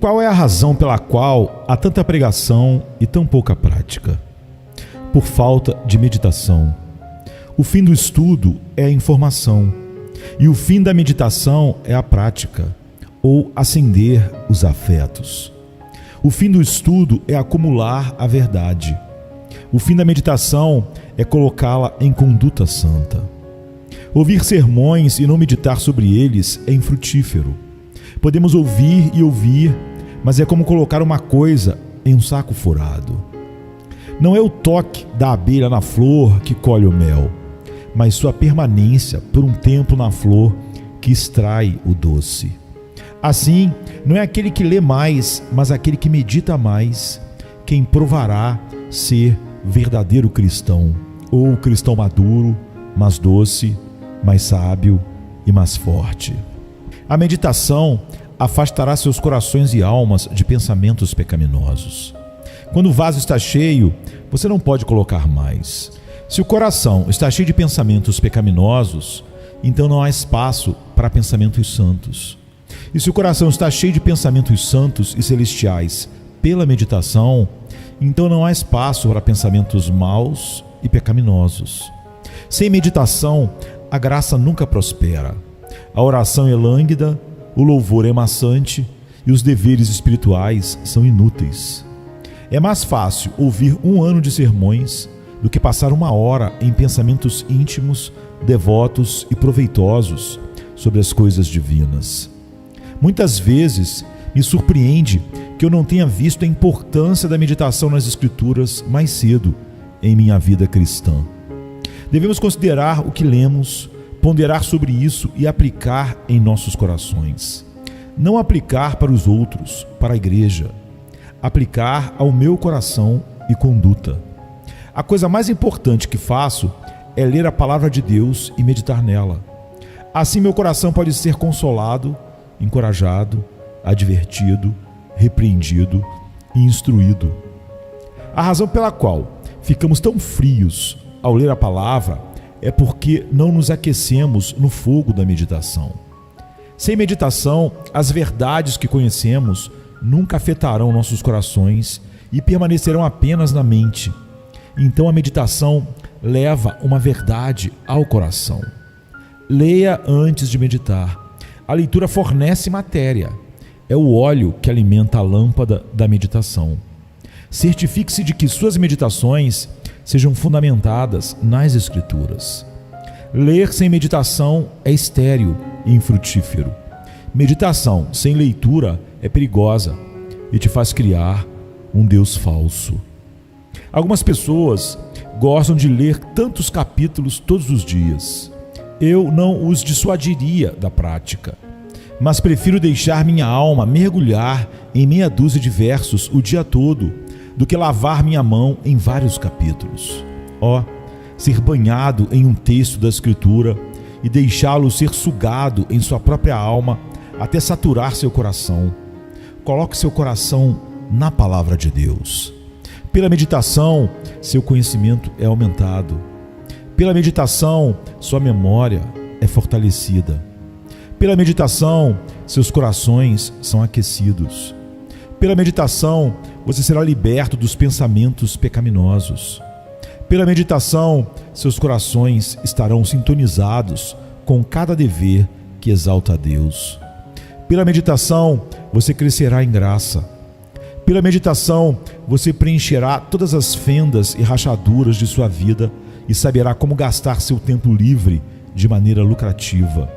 Qual é a razão pela qual há tanta pregação e tão pouca prática? Por falta de meditação. O fim do estudo é a informação, e o fim da meditação é a prática, ou acender os afetos. O fim do estudo é acumular a verdade. O fim da meditação é colocá-la em conduta santa. Ouvir sermões e não meditar sobre eles é infrutífero. Podemos ouvir e ouvir, mas é como colocar uma coisa em um saco furado. Não é o toque da abelha na flor que colhe o mel, mas sua permanência por um tempo na flor que extrai o doce. Assim, não é aquele que lê mais, mas aquele que medita mais, quem provará ser verdadeiro cristão, ou cristão maduro, mais doce, mais sábio e mais forte. A meditação afastará seus corações e almas de pensamentos pecaminosos. Quando o vaso está cheio, você não pode colocar mais. Se o coração está cheio de pensamentos pecaminosos, então não há espaço para pensamentos santos. E se o coração está cheio de pensamentos santos e celestiais pela meditação, então não há espaço para pensamentos maus e pecaminosos. Sem meditação, a graça nunca prospera. A oração é lânguida, o louvor é maçante e os deveres espirituais são inúteis. É mais fácil ouvir 1 ano de sermões do que passar 1 hora em pensamentos íntimos, devotos e proveitosos sobre as coisas divinas. Muitas vezes me surpreende que eu não tenha visto a importância da meditação nas Escrituras mais cedo em minha vida cristã. Devemos considerar o que lemos, ponderar sobre isso e aplicar em nossos corações. Não aplicar para os outros, para a igreja. Aplicar ao meu coração e conduta. A coisa mais importante que faço é ler a palavra de Deus e meditar nela. Assim meu coração pode ser consolado, encorajado, advertido, repreendido e instruído. A razão pela qual ficamos tão frios ao ler a palavra é porque não nos aquecemos no fogo da meditação. Sem meditação, as verdades que conhecemos nunca afetarão nossos corações e permanecerão apenas na mente. Então a meditação leva uma verdade ao coração. Leia antes de meditar. A leitura fornece matéria. É o óleo que alimenta a lâmpada da meditação. Certifique-se de que suas meditações sejam fundamentadas nas Escrituras. Ler sem meditação é estéril e infrutífero. Meditação sem leitura é perigosa e te faz criar um Deus falso. Algumas pessoas gostam de ler tantos capítulos todos os dias. Eu não os dissuadiria da prática, mas prefiro deixar minha alma mergulhar em meia dúzia de versos o dia todo do que lavar minha mão em vários capítulos. Ser banhado em um texto da Escritura e deixá-lo ser sugado em sua própria alma até saturar seu coração. Coloque seu coração na palavra de Deus. Pela meditação, seu conhecimento é aumentado. Pela meditação, sua memória é fortalecida. Pela meditação, seus corações são aquecidos. Pela meditação, você será liberto dos pensamentos pecaminosos. Pela meditação, seus corações estarão sintonizados com cada dever que exalta a Deus. Pela meditação, você crescerá em graça. Pela meditação, você preencherá todas as fendas e rachaduras de sua vida e saberá como gastar seu tempo livre de maneira lucrativa.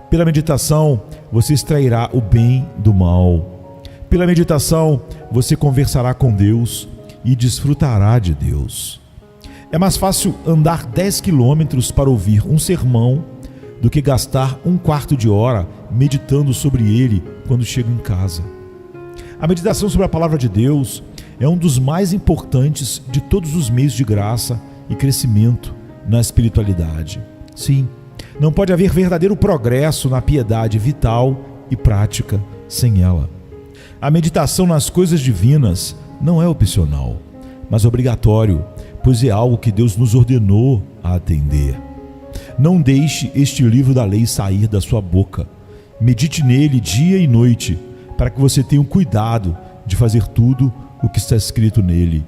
Pela meditação, você extrairá o bem do mal. Pela meditação, você conversará com Deus e desfrutará de Deus. É mais fácil andar 10 quilômetros para ouvir um sermão do que gastar 1/4 de hora meditando sobre ele quando chego em casa. A meditação sobre a palavra de Deus é um dos mais importantes de todos os meios de graça e crescimento na espiritualidade. Sim, não pode haver verdadeiro progresso na piedade vital e prática sem ela. A meditação nas coisas divinas não é opcional, mas obrigatório, pois é algo que Deus nos ordenou a atender. Não deixe este livro da lei sair da sua boca. Medite nele dia e noite, para que você tenha o cuidado de fazer tudo o que está escrito nele.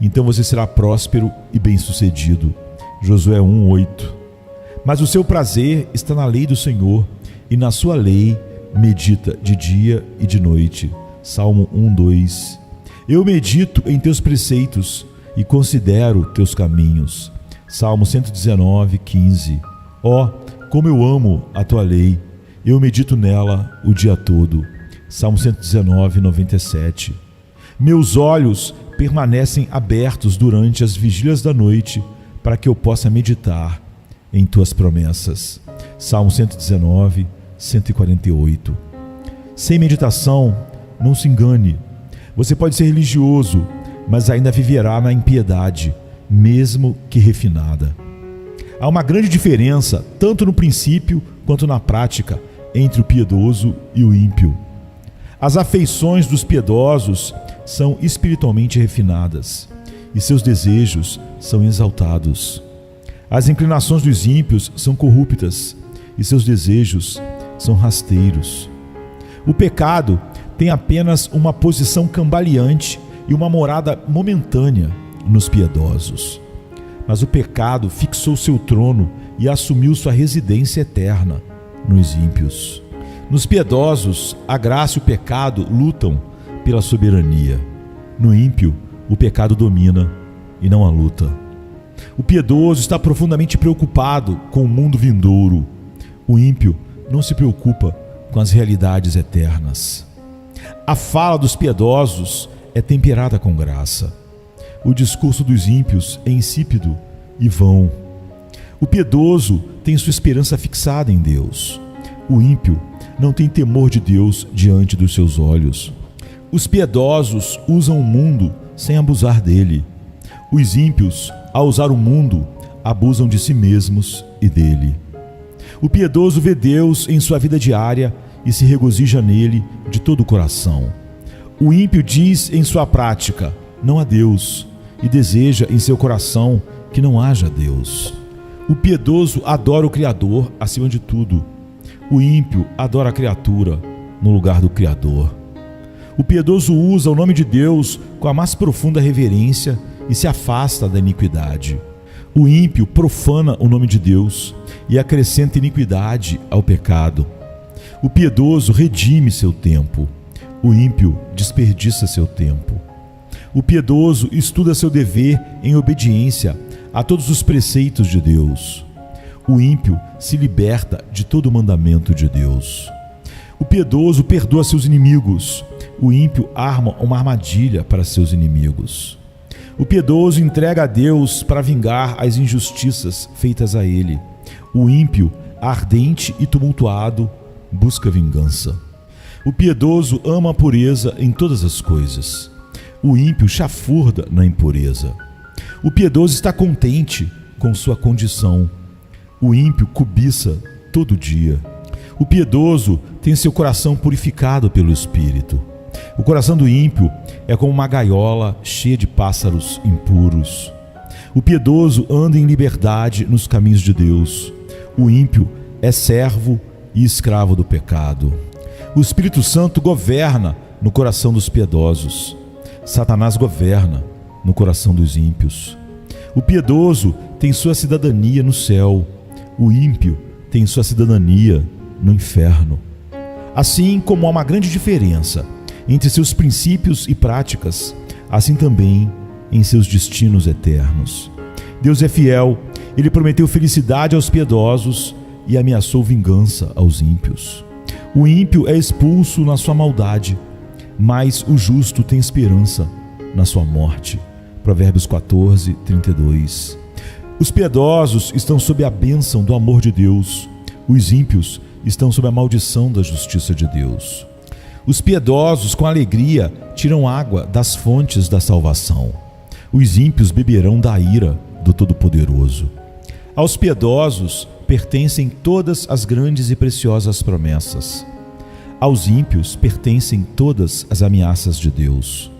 Então você será próspero e bem-sucedido. Josué 1:8. Mas o seu prazer está na lei do Senhor, e na sua lei medita de dia e de noite. Salmo 1:2. Eu medito em teus preceitos e considero teus caminhos. Salmo 119:15. Ó, como eu amo a tua lei, eu medito nela o dia todo. Salmo 119:97. Meus olhos permanecem abertos durante as vigílias da noite, para que eu possa meditar em tuas promessas. Salmo 119, 148. Sem meditação, não se engane. Você pode ser religioso, mas ainda viverá na impiedade, mesmo que refinada. Há uma grande diferença, tanto no princípio quanto na prática, entre o piedoso e o ímpio. As afeições dos piedosos são espiritualmente refinadas, e seus desejos são exaltados. As inclinações dos ímpios são corruptas, e seus desejos são rasteiros. O pecado tem apenas uma posição cambaleante e uma morada momentânea nos piedosos. Mas o pecado fixou seu trono e assumiu sua residência eterna nos ímpios. Nos piedosos, a graça e o pecado lutam pela soberania. No ímpio, o pecado domina e não a luta. O piedoso está profundamente preocupado com o mundo vindouro. O ímpio não se preocupa com as realidades eternas. A fala dos piedosos é temperada com graça. O discurso dos ímpios é insípido e vão. O piedoso tem sua esperança fixada em Deus. O ímpio não tem temor de Deus diante dos seus olhos. Os piedosos usam o mundo sem abusar dele. Os ímpios, ao usar o mundo, abusam de si mesmos e dele. O piedoso vê Deus em sua vida diária e se regozija nele de todo o coração. O ímpio diz em sua prática: não há Deus, e deseja em seu coração que não haja Deus. O piedoso adora o Criador acima de tudo. O ímpio adora a criatura no lugar do Criador. O piedoso usa o nome de Deus com a mais profunda reverência e se afasta da iniquidade. O ímpio profana o nome de Deus e acrescenta iniquidade ao pecado. O piedoso redime seu tempo. O ímpio desperdiça seu tempo. O piedoso estuda seu dever em obediência a todos os preceitos de Deus. O ímpio se liberta de todo o mandamento de Deus. O piedoso perdoa seus inimigos. O ímpio arma uma armadilha para seus inimigos. O piedoso entrega a Deus para vingar as injustiças feitas a ele. O ímpio, ardente e tumultuado, busca vingança. O piedoso ama a pureza em todas as coisas. O ímpio chafurda na impureza. O piedoso está contente com sua condição. O ímpio cobiça todo dia. O piedoso tem seu coração purificado pelo Espírito. O coração do ímpio é como uma gaiola cheia de pássaros impuros. O piedoso anda em liberdade nos caminhos de Deus. O ímpio é servo e escravo do pecado. O Espírito Santo governa no coração dos piedosos. Satanás governa no coração dos ímpios. O piedoso tem sua cidadania no céu. O ímpio tem sua cidadania no inferno. Assim como há uma grande diferença entre seus princípios e práticas, assim também em seus destinos eternos. Deus é fiel, Ele prometeu felicidade aos piedosos e ameaçou vingança aos ímpios. O ímpio é expulso na sua maldade, mas o justo tem esperança na sua morte. Provérbios 14, 32. Os piedosos estão sob a bênção do amor de Deus. Os ímpios estão sob a maldição da justiça de Deus. Os piedosos, com alegria, tiram água das fontes da salvação. Os ímpios beberão da ira do Todo-Poderoso. Aos piedosos pertencem todas as grandes e preciosas promessas. Aos ímpios pertencem todas as ameaças de Deus.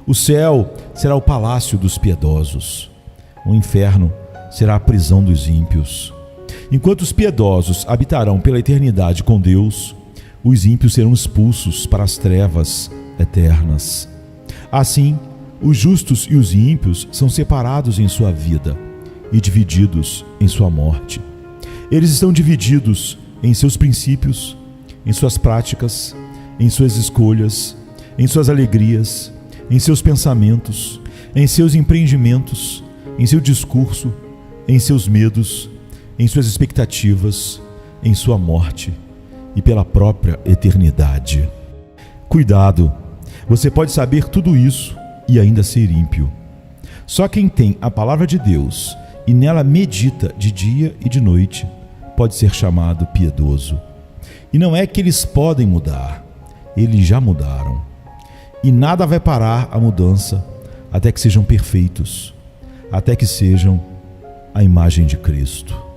O céu será o palácio dos piedosos. O inferno será a prisão dos ímpios. Enquanto os piedosos habitarão pela eternidade com Deus, os ímpios serão expulsos para as trevas eternas. Assim, os justos e os ímpios são separados em sua vida e divididos em sua morte. Eles estão divididos em seus princípios, em suas práticas, em suas escolhas, em suas alegrias, em seus pensamentos, em seus empreendimentos, em seu discurso, em seus medos, em suas expectativas, em sua morte e pela própria eternidade. Cuidado, você pode saber tudo isso e ainda ser ímpio. Só quem tem a palavra de Deus e nela medita de dia e de noite pode ser chamado piedoso. E não é que eles podem mudar, eles já mudaram. E nada vai parar a mudança até que sejam perfeitos, até que sejam a imagem de Cristo.